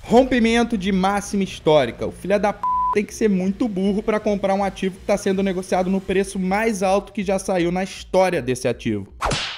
Rompimento de máxima histórica. O filho da p tem que ser muito burro para comprar um ativo que está sendo negociado no preço mais alto que já saiu na história desse ativo.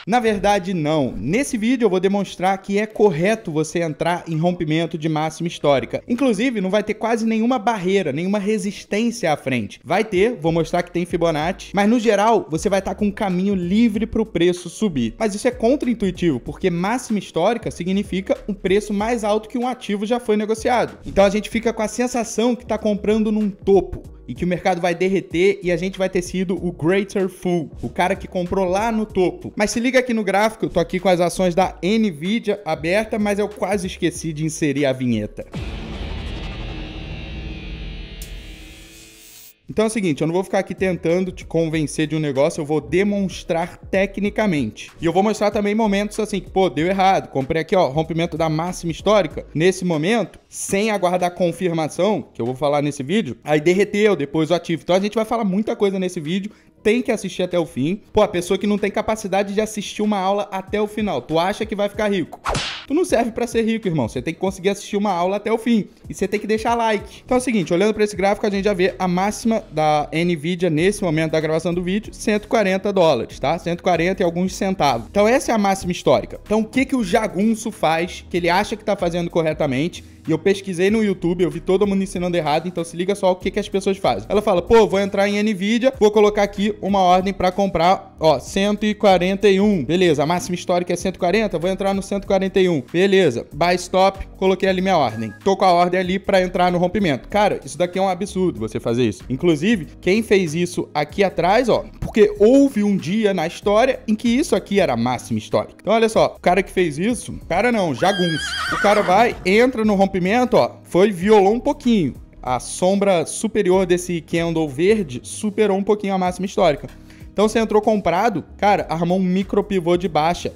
Na verdade, não. Nesse vídeo eu vou demonstrar que é correto você entrar em rompimento de máxima histórica. Inclusive, não vai ter quase nenhuma barreira, nenhuma resistência à frente. Vai ter, vou mostrar que tem Fibonacci, mas no geral, você vai estar com um caminho livre para o preço subir. Mas isso é contra-intuitivo, porque máxima histórica significa um preço mais alto que um ativo já foi negociado. Então a gente fica com a sensação que está comprando num topo e que o mercado vai derreter e a gente vai ter sido o greater fool, o cara que comprou lá no topo. Mas se liga aqui no gráfico, eu tô aqui com as ações da Nvidia aberta, mas eu quase esqueci de inserir a vinheta. Então é o seguinte, eu não vou ficar aqui tentando te convencer de um negócio, eu vou demonstrar tecnicamente. E eu vou mostrar também momentos assim, que pô, deu errado, comprei aqui ó, rompimento da máxima histórica, nesse momento, sem aguardar confirmação, que eu vou falar nesse vídeo, aí derreteu depois o ativo. Então a gente vai falar muita coisa nesse vídeo, tem que assistir até o fim. Pô, a pessoa que não tem capacidade de assistir uma aula até o final, tu acha que vai ficar rico? Tu não serve pra ser rico, irmão. Você tem que conseguir assistir uma aula até o fim. E você tem que deixar like. Então é o seguinte, olhando para esse gráfico, a gente já vê a máxima da Nvidia nesse momento da gravação do vídeo, $140, tá? 140 e alguns centavos. Então essa é a máxima histórica. Então o que o jagunço faz, que ele acha que tá fazendo corretamente? E eu pesquisei no YouTube, eu vi todo mundo ensinando errado, então se liga só o que as pessoas fazem. Ela fala, pô, vou entrar em Nvidia, vou colocar aqui uma ordem para comprar, ó, 141. Beleza, a máxima histórica é 140, vou entrar no 141. Beleza, buy stop, coloquei ali minha ordem. Tô com a ordem ali para entrar no rompimento. Cara, isso daqui é um absurdo você fazer isso. Inclusive, quem fez isso aqui atrás, ó, porque houve um dia na história em que isso aqui era a máxima histórica. Então olha só, o cara que fez isso, cara não, jagunço. O cara vai, entra no rompimento, ó, violou um pouquinho. A sombra superior desse candle verde superou um pouquinho a máxima histórica. Então você entrou comprado, cara, armou um micro pivô de baixa,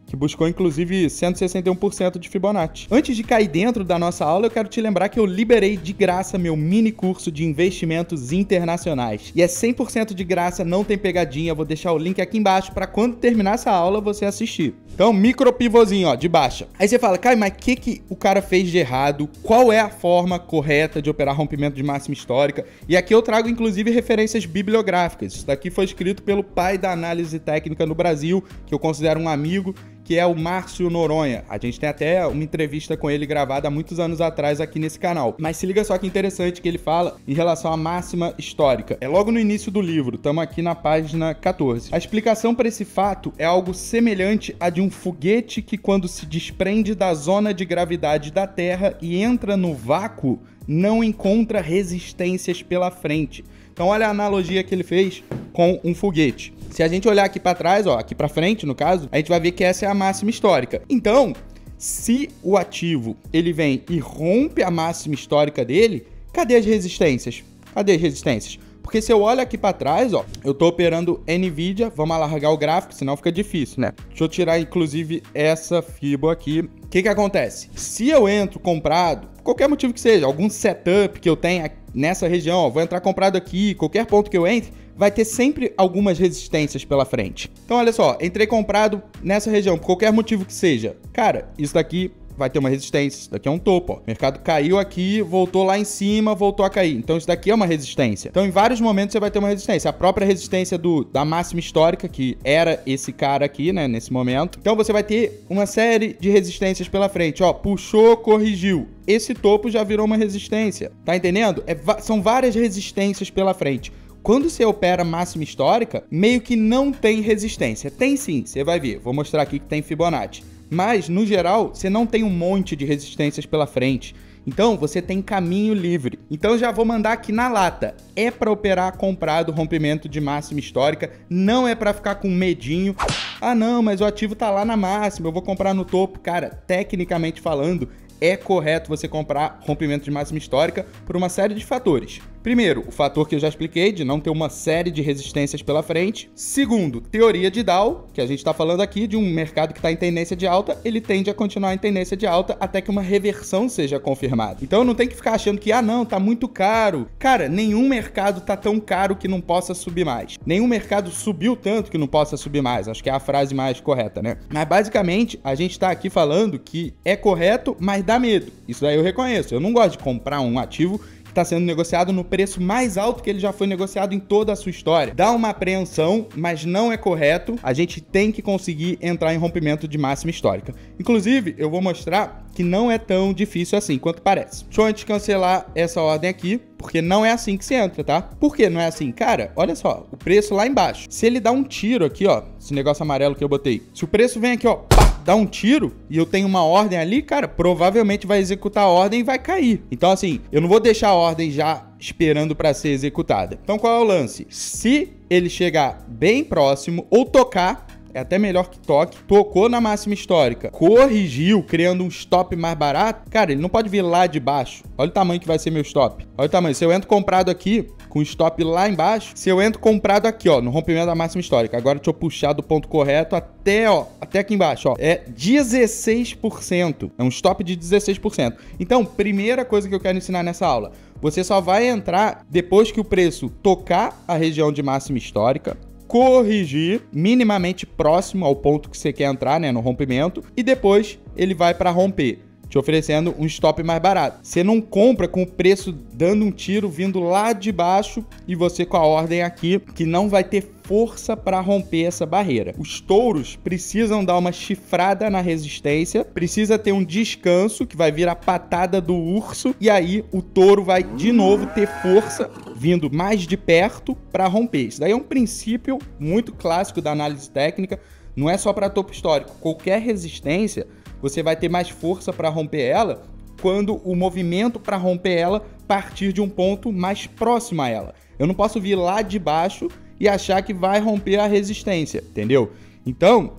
que buscou inclusive 161% de Fibonacci. Antes de cair dentro da nossa aula, eu quero te lembrar que eu liberei de graça meu mini curso de investimentos internacionais. E é 100% de graça, não tem pegadinha, vou deixar o link aqui embaixo para quando terminar essa aula você assistir. Então, micro pivôzinho, ó, de baixa. Aí você fala, Caio, mas o que o cara fez de errado? Qual é a forma correta de operar rompimento de máxima histórica? E aqui eu trago inclusive referências bibliográficas. Isso daqui foi escrito pelo pai da análise técnica no Brasil, que eu considero um amigo, que é o Márcio Noronha. A gente tem até uma entrevista com ele gravada há muitos anos atrás aqui nesse canal. Mas se liga só que interessante que ele fala em relação à máxima histórica. É logo no início do livro, estamos aqui na página 14. A explicação para esse fato é algo semelhante a de um foguete que, quando se desprende da zona de gravidade da Terra e entra no vácuo, não encontra resistências pela frente. Então olha a analogia que ele fez com um foguete. Se a gente olhar aqui para trás, ó, aqui para frente no caso, a gente vai ver que essa é a máxima histórica. Então, se o ativo ele vem e rompe a máxima histórica dele, cadê as resistências? Cadê as resistências? Porque se eu olho aqui para trás, ó, eu tô operando Nvidia, vamos alargar o gráfico, senão fica difícil, né? Deixa eu tirar inclusive essa Fibo aqui. O que acontece? Se eu entro comprado, qualquer motivo que seja, algum setup que eu tenha nessa região, ó, vou entrar comprado aqui, qualquer ponto que eu entre, vai ter sempre algumas resistências pela frente. Então olha só, entrei comprado nessa região, por qualquer motivo que seja. Cara, isso daqui vai ter uma resistência, isso daqui é um topo, ó. O mercado caiu aqui, voltou lá em cima, voltou a cair. Então isso daqui é uma resistência. Então em vários momentos você vai ter uma resistência. A própria resistência da máxima histórica, que era esse cara aqui, né, nesse momento. Então você vai ter uma série de resistências pela frente, ó. Puxou, corrigiu. Esse topo já virou uma resistência. Tá entendendo? São várias resistências pela frente. Quando você opera máxima histórica, meio que não tem resistência. Tem sim, você vai ver. Vou mostrar aqui que tem Fibonacci. Mas, no geral, você não tem um monte de resistências pela frente. Então, você tem caminho livre. Então, eu já vou mandar aqui na lata. É para operar comprado rompimento de máxima histórica. Não é para ficar com medinho. Ah, não, mas o ativo tá lá na máxima. Eu vou comprar no topo. Cara, tecnicamente falando, é correto você comprar rompimento de máxima histórica por uma série de fatores. Primeiro, o fator que eu já expliquei, de não ter uma série de resistências pela frente. Segundo, teoria de Dow, que a gente está falando aqui de um mercado que está em tendência de alta, ele tende a continuar em tendência de alta até que uma reversão seja confirmada. Então não tem que ficar achando que, não, tá muito caro. Cara, nenhum mercado tá tão caro que não possa subir mais. Nenhum mercado subiu tanto que não possa subir mais. Acho que é a frase mais correta, né? Mas basicamente, a gente tá aqui falando que é correto, mas dá medo. Isso daí eu reconheço. Eu não gosto de comprar um ativo está sendo negociado no preço mais alto que ele já foi negociado em toda a sua história. Dá uma apreensão, mas não é correto. A gente tem que conseguir entrar em rompimento de máxima histórica. Inclusive, eu vou mostrar que não é tão difícil assim quanto parece. Deixa eu antes cancelar essa ordem aqui, porque não é assim que se entra, tá? Por que não é assim? Cara, olha só, o preço lá embaixo. Se ele dá um tiro aqui, ó, esse negócio amarelo que eu botei. Se o preço vem aqui, ó, dá um tiro e eu tenho uma ordem ali, cara, provavelmente vai executar a ordem e vai cair. Então, assim, eu não vou deixar a ordem já esperando para ser executada. Então, qual é o lance? Se ele chegar bem próximo ou tocar, é até melhor que toque, tocou na máxima histórica, corrigiu, criando um stop mais barato, cara, ele não pode vir lá de baixo. Olha o tamanho que vai ser meu stop. Olha o tamanho. Se eu entro comprado aqui, com stop lá embaixo, se eu entro comprado aqui, ó, no rompimento da máxima histórica, agora deixa eu puxar do ponto correto até, ó, até aqui embaixo, ó, é 16%. É um stop de 16%. Então, primeira coisa que eu quero ensinar nessa aula, você só vai entrar depois que o preço tocar a região de máxima histórica, corrigir minimamente próximo ao ponto que você quer entrar, né, no rompimento, e depois ele vai para romper, te oferecendo um stop mais barato. Você não compra com o preço dando um tiro vindo lá de baixo e você com a ordem aqui que não vai ter força para romper essa barreira. Os touros precisam dar uma chifrada na resistência, precisa ter um descanso que vai vir a patada do urso e aí o touro vai de novo ter força vindo mais de perto para romper. Isso daí é um princípio muito clássico da análise técnica, não é só para topo histórico. Qualquer resistência você vai ter mais força para romper ela quando o movimento para romper ela partir de um ponto mais próximo a ela. Eu não posso vir lá de baixo e achar que vai romper a resistência, entendeu? Então,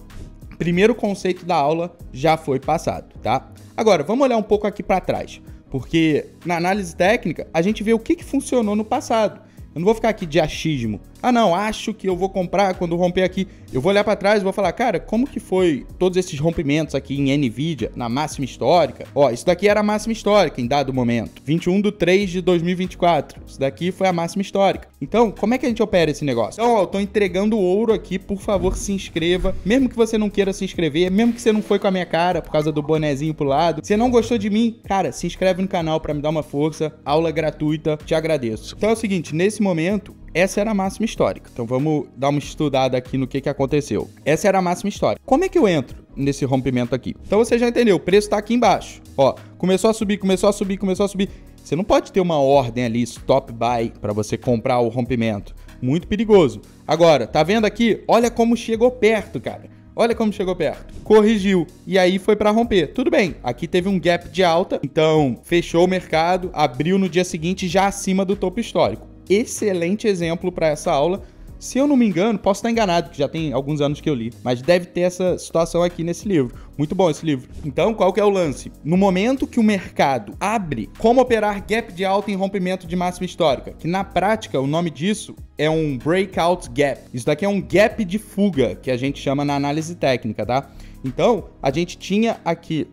primeiro conceito da aula já foi passado, tá? Agora, vamos olhar um pouco aqui para trás, porque na análise técnica a gente vê o que funcionou no passado. Eu não vou ficar aqui de achismo. Não, acho que eu vou comprar quando romper aqui. Eu vou olhar para trás e vou falar, cara, como que foi todos esses rompimentos aqui em NVIDIA, na máxima histórica? Ó, isso daqui era a máxima histórica em dado momento. 21/3/2024. Isso daqui foi a máxima histórica. Então, como é que a gente opera esse negócio? Então, ó, eu tô entregando ouro aqui, por favor, se inscreva. Mesmo que você não queira se inscrever, mesmo que você não foi com a minha cara por causa do bonezinho pro lado, se você não gostou de mim, cara, se inscreve no canal para me dar uma força. Aula gratuita, te agradeço. Então é o seguinte, nesse momento, essa era a máxima histórica. Então vamos dar uma estudada aqui no que aconteceu. Essa era a máxima histórica. Como é que eu entro nesse rompimento aqui? Então você já entendeu, o preço tá aqui embaixo. Ó, começou a subir, começou a subir, começou a subir. Você não pode ter uma ordem ali, stop buy, para você comprar o rompimento. Muito perigoso. Agora, tá vendo aqui? Olha como chegou perto, cara. Olha como chegou perto. Corrigiu. E aí foi para romper. Tudo bem. Aqui teve um gap de alta. Então, fechou o mercado. Abriu no dia seguinte já acima do topo histórico. Excelente exemplo para essa aula. Se eu não me engano, posso estar enganado, que já tem alguns anos que eu li, mas deve ter essa situação aqui nesse livro. Muito bom esse livro. Então, qual que é o lance? No momento que o mercado abre, como operar gap de alta em rompimento de máxima histórica? Que na prática, o nome disso é um breakout gap. Isso daqui é um gap de fuga, que a gente chama na análise técnica, tá? Então, a gente tinha aqui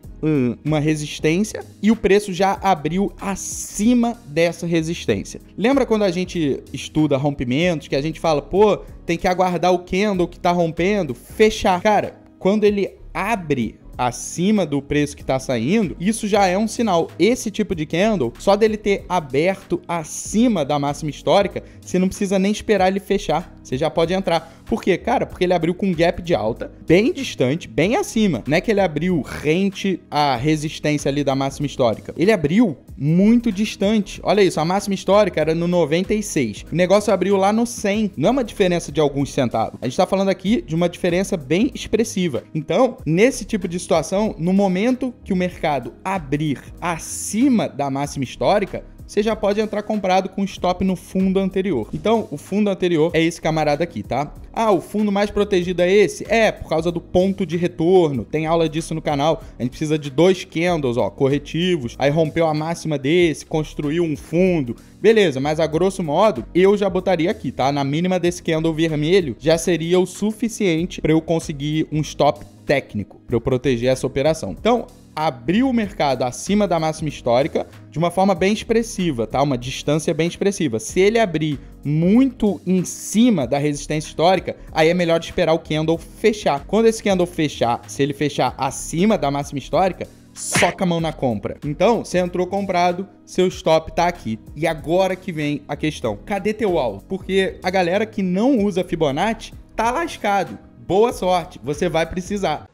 uma resistência e o preço já abriu acima dessa resistência. Lembra quando a gente estuda rompimentos, que a gente fala, pô, tem que aguardar o candle que tá rompendo, fechar. Cara, quando ele abre acima do preço que está saindo, isso já é um sinal. Esse tipo de candle, só dele ter aberto acima da máxima histórica, você não precisa nem esperar ele fechar. Você já pode entrar. Por quê? Cara, porque ele abriu com um gap de alta, bem distante, bem acima. Não é que ele abriu rente à resistência ali da máxima histórica. Ele abriu muito distante. Olha isso, a máxima histórica era no 96. O negócio abriu lá no 100. Não é uma diferença de alguns centavos. A gente está falando aqui de uma diferença bem expressiva. Então, nesse tipo de situação, no momento que o mercado abrir acima da máxima histórica, você já pode entrar comprado com stop no fundo anterior. Então, o fundo anterior é esse camarada aqui, tá? Ah, o fundo mais protegido é esse? É, por causa do ponto de retorno. Tem aula disso no canal. A gente precisa de 2 candles, ó, corretivos. Aí rompeu a máxima desse, construiu um fundo. Beleza, mas a grosso modo, eu já botaria aqui, tá? Na mínima desse candle vermelho, já seria o suficiente para eu conseguir um stop técnico, para eu proteger essa operação. Então, abriu o mercado acima da máxima histórica de uma forma bem expressiva, tá? Uma distância bem expressiva. Se ele abrir muito em cima da resistência histórica, aí é melhor esperar o candle fechar. Quando esse candle fechar, se ele fechar acima da máxima histórica, soca a mão na compra. Então, você entrou comprado, seu stop tá aqui. E agora que vem a questão. Cadê teu alvo? Porque a galera que não usa Fibonacci tá lascado. Boa sorte, você vai precisar.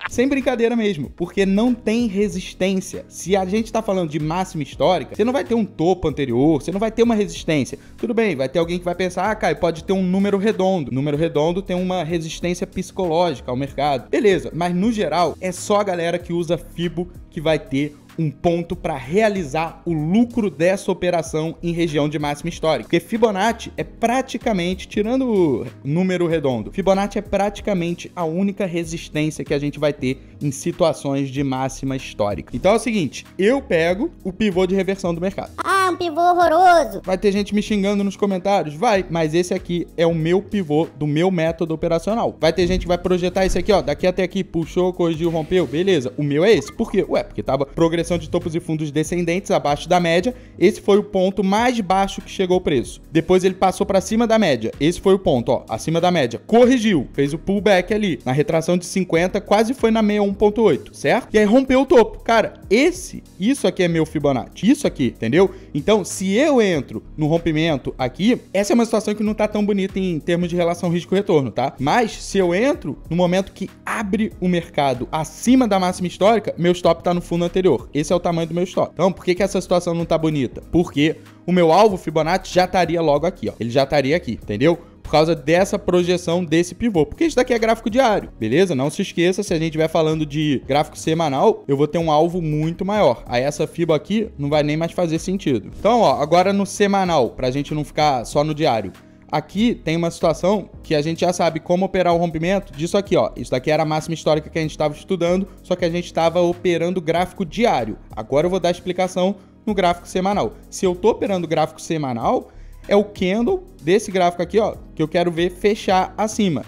Sem brincadeira mesmo, porque não tem resistência. Se a gente tá falando de máxima histórica, você não vai ter um topo anterior, você não vai ter uma resistência. Tudo bem, vai ter alguém que vai pensar, ah, Caio, pode ter um número redondo. Número redondo tem uma resistência psicológica ao mercado. Beleza, mas no geral, é só a galera que usa Fibo que vai ter um ponto para realizar o lucro dessa operação em região de máxima histórica. Porque Fibonacci é praticamente, tirando o número redondo, Fibonacci é praticamente a única resistência que a gente vai ter em situações de máxima histórica. Então é o seguinte, eu pego o pivô de reversão do mercado. Ah, um pivô horroroso. Vai ter gente me xingando nos comentários? Vai, mas esse aqui é o meu pivô do meu método operacional. Vai ter gente que vai projetar esse aqui, ó, daqui até aqui, puxou, corrigiu, rompeu, beleza. O meu é esse. Por quê? Ué, porque tava progressão de topos e fundos descendentes abaixo da média. Esse foi o ponto mais baixo que chegou o preço. Depois ele passou para cima da média. Esse foi o ponto, ó, acima da média. Corrigiu, fez o pullback ali. Na retração de 50, quase foi na 61.8, certo? E aí rompeu o topo. Cara, isso aqui é meu Fibonacci. Isso aqui, entendeu? Então, se eu entro no rompimento aqui, essa é uma situação que não tá tão bonita em termos de relação risco-retorno, tá? Mas, se eu entro no momento que abre o mercado acima da máxima histórica, meu stop tá no fundo anterior. Esse é o tamanho do meu stop. Então, por que essa situação não tá bonita? Porque o meu alvo Fibonacci já estaria logo aqui, ó. Ele já estaria aqui, entendeu? Por causa dessa projeção desse pivô. Porque isso daqui é gráfico diário, beleza? Não se esqueça, se a gente estiver falando de gráfico semanal, eu vou ter um alvo muito maior. Aí essa FIBA aqui não vai nem mais fazer sentido. Então, ó, agora no semanal, pra gente não ficar só no diário. Aqui tem uma situação que a gente já sabe como operar o rompimento disso aqui, ó. Isso daqui era a máxima histórica que a gente estava estudando, só que a gente estava operando gráfico diário. Agora eu vou dar a explicação no gráfico semanal. Se eu tô operando gráfico semanal, é o candle desse gráfico aqui, ó, que eu quero ver fechar acima.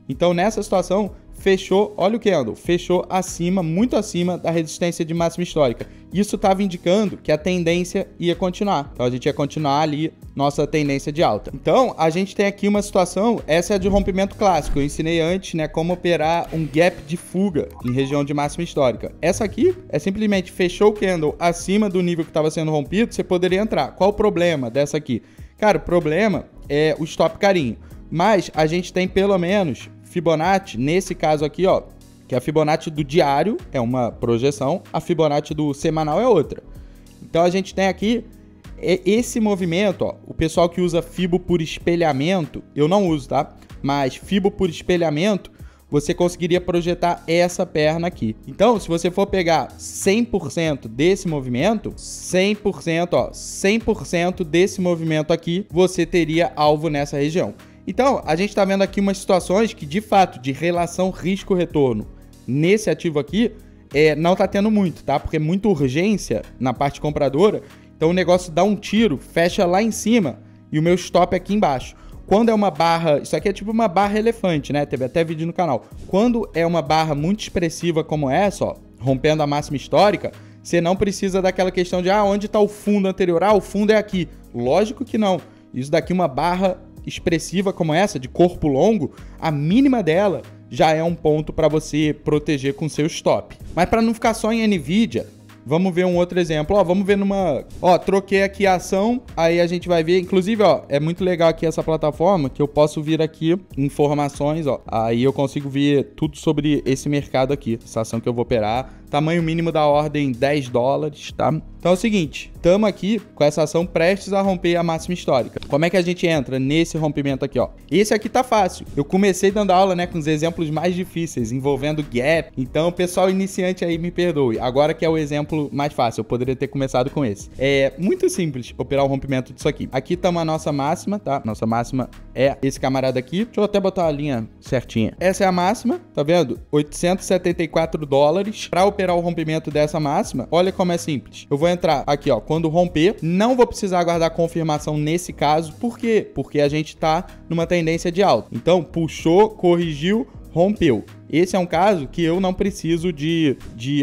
Então, nessa situação, fechou, olha o candle, fechou acima, muito acima da resistência de máxima histórica. Isso estava indicando que a tendência ia continuar. Então, a gente ia continuar ali nossa tendência de alta. Então, a gente tem aqui uma situação, essa é de rompimento clássico. Eu ensinei antes, né, como operar um gap de fuga em região de máxima histórica. Essa aqui é simplesmente fechou o candle acima do nível que estava sendo rompido, você poderia entrar. Qual o problema dessa aqui? Cara, o problema é o stop carinho. Mas a gente tem pelo menos Fibonacci, nesse caso aqui, ó, que a Fibonacci do diário é uma projeção, a Fibonacci do semanal é outra. Então a gente tem aqui esse movimento, ó, o pessoal que usa Fibo por espelhamento, eu não uso, tá? Mas Fibo por espelhamento, você conseguiria projetar essa perna aqui. Então, se você for pegar 100% desse movimento, 100%, ó, 100% desse movimento aqui, você teria alvo nessa região. Então, a gente está vendo aqui umas situações que, de fato, de relação risco-retorno nesse ativo aqui, não está tendo muito, tá? Porque é muita urgência na parte compradora. Então, o negócio dá um tiro, fecha lá em cima e o meu stop aqui embaixo. Quando é uma barra, isso aqui é tipo uma barra elefante, né? Teve até vídeo no canal. Quando é uma barra muito expressiva como essa, ó, rompendo a máxima histórica, você não precisa daquela questão de, onde está o fundo anterior? O fundo é aqui. Lógico que não. Isso daqui, uma barra expressiva como essa, de corpo longo, a mínima dela já é um ponto para você proteger com seu stop. Mas para não ficar só em NVIDIA, vamos ver um outro exemplo. Ó, vamos ver numa... Ó, troquei aqui a ação, aí a gente vai ver... Inclusive, ó, é muito legal aqui essa plataforma, que eu posso vir aqui, informações, ó. Aí eu consigo ver tudo sobre esse mercado aqui, essa ação que eu vou operar. tamanho mínimo da ordem $10, tá? Então é o seguinte, estamos aqui com essa ação prestes a romper a máxima histórica. Como é que a gente entra nesse rompimento aqui, ó? Esse aqui tá fácil. Eu comecei dando aula, né, com os exemplos mais difíceis, envolvendo gap. Então, o pessoal iniciante aí me perdoe. Agora que é o exemplo mais fácil, eu poderia ter começado com esse. É muito simples operar o rompimento disso aqui. Aqui estamos a nossa máxima, tá? Nossa máxima é esse camarada aqui. Deixa eu até botar a linha certinha. Essa é a máxima, tá vendo? $874. Para operar o rompimento dessa máxima, olha como é simples. Eu vou entrar aqui, ó, quando romper, não vou precisar aguardar confirmação nesse caso. Por quê? Porque a gente tá numa tendência de alta. Então, puxou, corrigiu, rompeu. Esse é um caso que eu não preciso de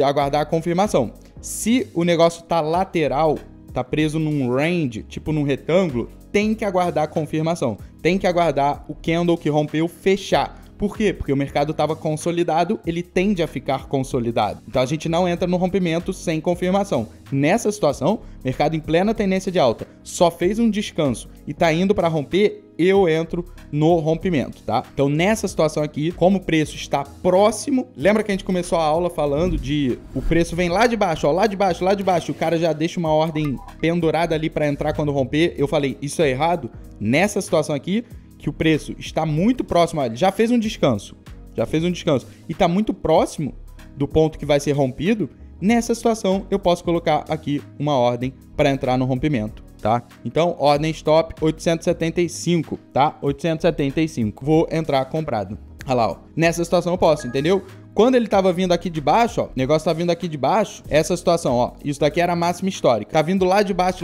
aguardar a confirmação. Se o negócio tá lateral, tá preso num range, tipo num retângulo, tem que aguardar a confirmação. Tem que aguardar o candle que rompeu fechar. Por quê? Porque o mercado estava consolidado, ele tende a ficar consolidado. Então a gente não entra no rompimento sem confirmação. Nessa situação, mercado em plena tendência de alta, só fez um descanso e está indo para romper, eu entro no rompimento, tá? Então nessa situação aqui, como o preço está próximo, lembra que a gente começou a aula falando de o preço vem lá de baixo, ó, lá de baixo, o cara já deixa uma ordem pendurada ali para entrar quando romper. Eu falei, isso é errado? Nessa situação aqui, que o preço está muito próximo, ele já fez um descanso e está muito próximo do ponto que vai ser rompido, nessa situação eu posso colocar aqui uma ordem para entrar no rompimento, tá? Então, ordem stop 875, tá? 875. Vou entrar comprado. Olha lá, ó. Nessa situação eu posso, entendeu? Quando ele tava vindo aqui de baixo, ó, o negócio tá vindo aqui de baixo, essa situação, ó, isso daqui era a máxima histórica. Tá vindo lá de baixo,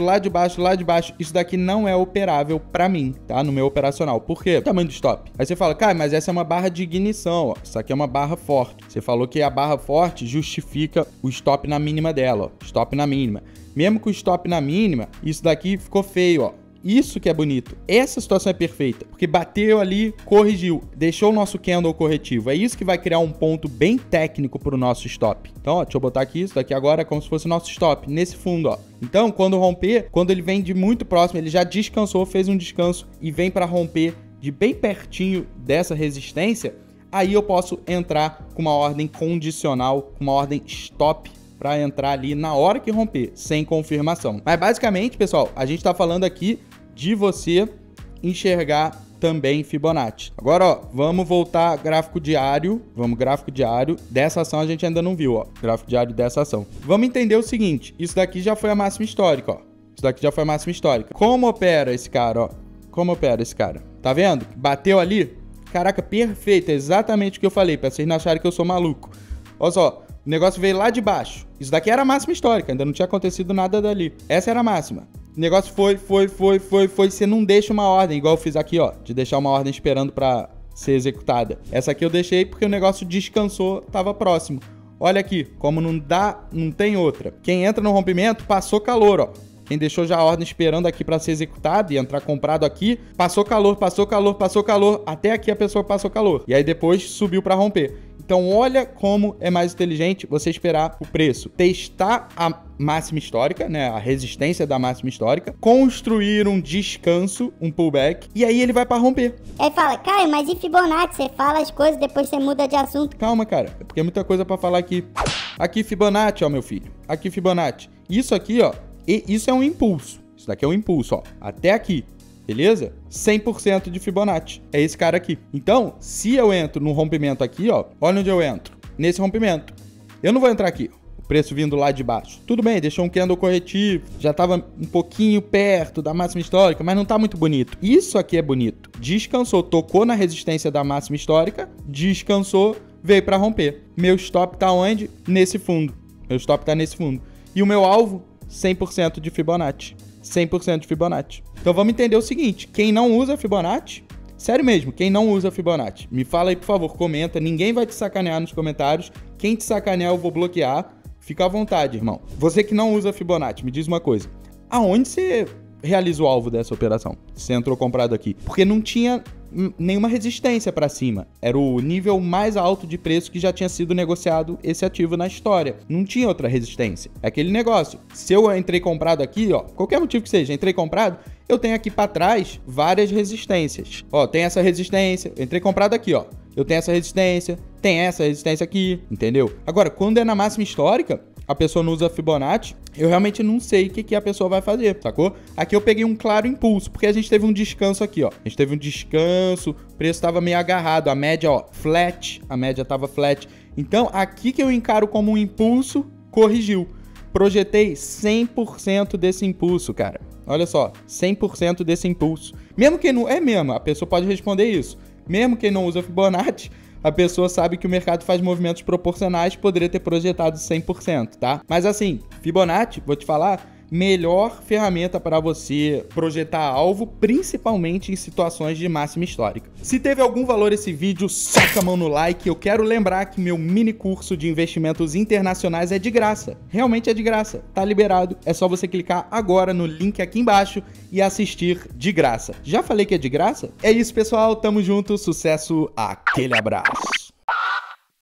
isso daqui não é operável pra mim, tá? No meu operacional. Por quê? O tamanho do stop. Aí você fala, cara, mas essa é uma barra de ignição, ó. Isso aqui é uma barra forte. Você falou que a barra forte justifica o stop na mínima dela, ó. Stop na mínima. Mesmo com o stop na mínima, isso daqui ficou feio, ó. Isso que é bonito. Essa situação é perfeita, porque bateu ali, corrigiu, deixou o nosso candle corretivo. É isso que vai criar um ponto bem técnico para o nosso stop. Então, ó, deixa eu botar aqui, isso daqui agora é como se fosse o nosso stop, nesse fundo, ó. Então, quando romper, quando ele vem de muito próximo, ele já descansou, fez um descanso e vem para romper de bem pertinho dessa resistência, aí eu posso entrar com uma ordem condicional, com uma ordem stop, para entrar ali na hora que romper, sem confirmação. Mas basicamente, pessoal, a gente tá falando aqui de você enxergar também Fibonacci. Agora, ó, vamos voltar gráfico diário. Vamos gráfico diário. Dessa ação a gente ainda não viu, ó. Gráfico diário dessa ação. Vamos entender o seguinte. Isso daqui já foi a máxima histórica, ó. Isso daqui já foi a máxima histórica. Como opera esse cara, ó? Como opera esse cara? Tá vendo? Bateu ali. Caraca, perfeito. É exatamente o que eu falei, pra vocês não acharem que eu sou maluco. Olha só. O negócio veio lá de baixo. Isso daqui era a máxima histórica. Ainda não tinha acontecido nada dali. Essa era a máxima. O negócio foi. Você não deixa uma ordem, igual eu fiz aqui, ó. De deixar uma ordem esperando pra ser executada. Essa aqui eu deixei porque o negócio descansou, tava próximo. Olha aqui, como não dá, não tem outra. Quem entra no rompimento, passou calor, ó. Quem deixou já a ordem esperando aqui para ser executado e entrar comprado aqui, passou calor. Até aqui a pessoa passou calor. E aí depois subiu para romper. Então olha como é mais inteligente você esperar o preço. Testar a máxima histórica, né? A resistência da máxima histórica. Construir um descanso, um pullback. E aí ele vai para romper. Aí fala, Caio, mas e Fibonacci? Você fala as coisas, depois você muda de assunto. Calma, cara. É porque é muita coisa para falar aqui. Aqui Fibonacci, ó, meu filho. Aqui Fibonacci. Isso aqui, ó. E isso é um impulso. Isso daqui é um impulso, ó. Até aqui. Beleza? 100% de Fibonacci. É esse cara aqui. Então, se eu entro no rompimento aqui, ó. Olha onde eu entro. Nesse rompimento. Eu não vou entrar aqui. O preço vindo lá de baixo. Tudo bem, deixou um candle corretivo. Já tava um pouquinho perto da máxima histórica, mas não tá muito bonito. Isso aqui é bonito. Descansou, tocou na resistência da máxima histórica. Descansou, veio para romper. Meu stop tá onde? Nesse fundo. Meu stop tá nesse fundo. E o meu alvo? 100% de Fibonacci. 100% de Fibonacci. Então vamos entender o seguinte, quem não usa Fibonacci, sério mesmo, quem não usa Fibonacci, me fala aí, por favor, comenta, ninguém vai te sacanear nos comentários, quem te sacanear eu vou bloquear, fica à vontade, irmão. Você que não usa Fibonacci, me diz uma coisa, aonde você realiza o alvo dessa operação? Você entrou comprado aqui? Porque não tinha nenhuma resistência para cima. Era o nível mais alto de preço que já tinha sido negociado esse ativo na história. Não tinha outra resistência. É aquele negócio. Se eu entrei comprado aqui, ó, qualquer motivo que seja, entrei comprado, eu tenho aqui para trás várias resistências. Ó, tem essa resistência, eu entrei comprado aqui, ó. Eu tenho essa resistência, tem essa resistência aqui, entendeu? Agora, quando é na máxima histórica, a pessoa não usa Fibonacci, eu realmente não sei o que a pessoa vai fazer, sacou? Aqui eu peguei um claro impulso, porque a gente teve um descanso aqui, ó. A gente teve um descanso, o preço estava meio agarrado, a média, ó, flat, a média tava flat. Então, aqui que eu encaro como um impulso, corrigiu. Projetei 100% desse impulso, cara. Olha só, 100% desse impulso. Mesmo quem não... É mesmo, a pessoa pode responder isso. Mesmo quem não usa Fibonacci, a pessoa sabe que o mercado faz movimentos proporcionais, poderia ter projetado 100%, tá? Mas assim, Fibonacci, vou te falar, melhor ferramenta para você projetar alvo, principalmente em situações de máxima histórica. Se teve algum valor esse vídeo, soca a mão no like. Eu quero lembrar que meu mini curso de investimentos internacionais é de graça. Realmente é de graça. Tá liberado. É só você clicar agora no link aqui embaixo e assistir de graça. Já falei que é de graça? É isso, pessoal. Tamo junto. Sucesso. Aquele abraço.